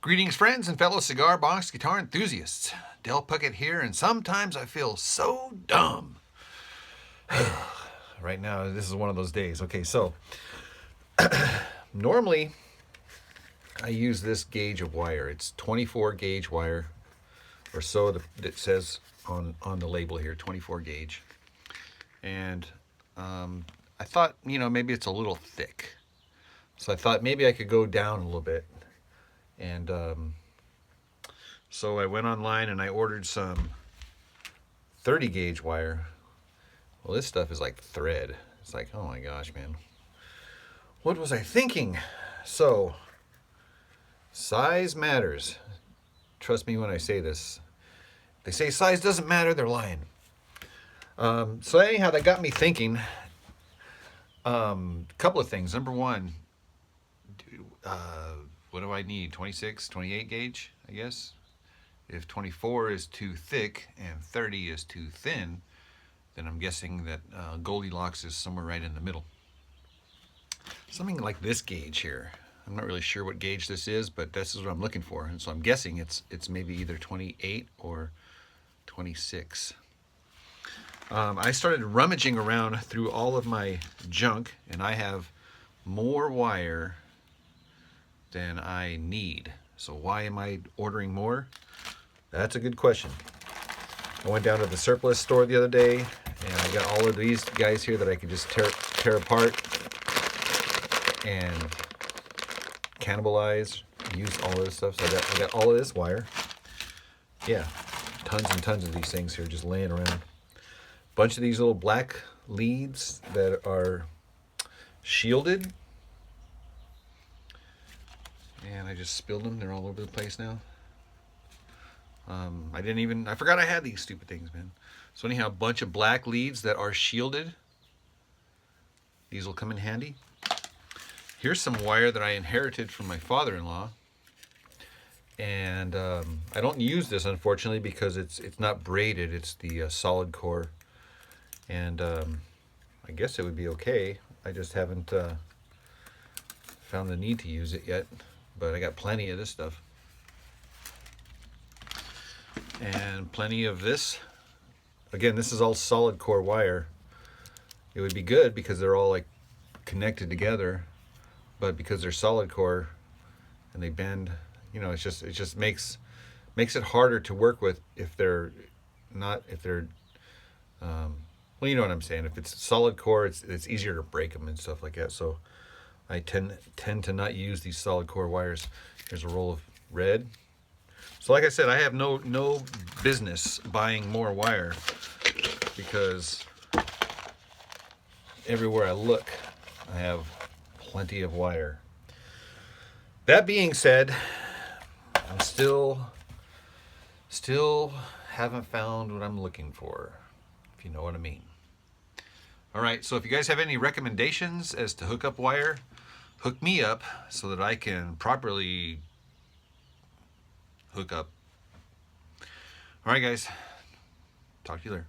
Greetings, friends and fellow cigar box guitar enthusiasts. Del Puckett here, and sometimes I feel so dumb. Right now, this is one of those days. Okay, so normally I use this gauge of wire. It's 24 gauge wire, or so it says on the label here, 24 gauge. And I thought, maybe it's a little thick. So I thought maybe I could go down a little bit. And so I went online and I ordered some 30 gauge wire. Well, this stuff is like thread. It's like, oh my gosh, man. What was I thinking? So, size matters. Trust me when I say this. They say size doesn't matter, they're lying. So anyhow, that got me thinking. A couple of things. Number one, what do I need? 26, 28 gauge, I guess. If 24 is too thick and 30 is too thin, then I'm guessing that Goldilocks is somewhere right in the middle. Something like this gauge here. I'm not really sure what gauge this is, but this is what I'm looking for. And so I'm guessing it's maybe either 28 or 26. I started rummaging around through all of my junk, and I have more wire than I need. So why am I ordering more? That's a good question. I went down to the surplus store the other day, and I got all of these guys here that I could just tear apart and cannibalize, use all of this stuff. So I got all of this wire. Yeah, tons and tons of these things here just laying around. Bunch of these little black leads that are shielded. And I just spilled them. They're all over the place now. I forgot I had these stupid things, man. So anyhow, a bunch of black leads that are shielded. These will come in handy. Here's some wire that I inherited from my father-in-law. And I don't use this, unfortunately, because it's not braided. It's the solid core. And I guess it would be okay. I just haven't found the need to use it yet. But I got plenty of this stuff. And plenty of this. Again, this is all solid core wire. It would be good because they're all like connected together. But because they're solid core and they bend, it just makes it harder to work with if they're well, you know what I'm saying. If it's solid core, it's easier to break them and stuff like that. So I tend to not use these solid core wires. Here's a roll of red. So like I said, I have no business buying more wire because everywhere I look, I have plenty of wire. That being said, I'm still haven't found what I'm looking for, if you know what I mean. All right, so if you guys have any recommendations as to hook up wire, hook me up so that I can properly hook up. All right, guys. Talk to you later.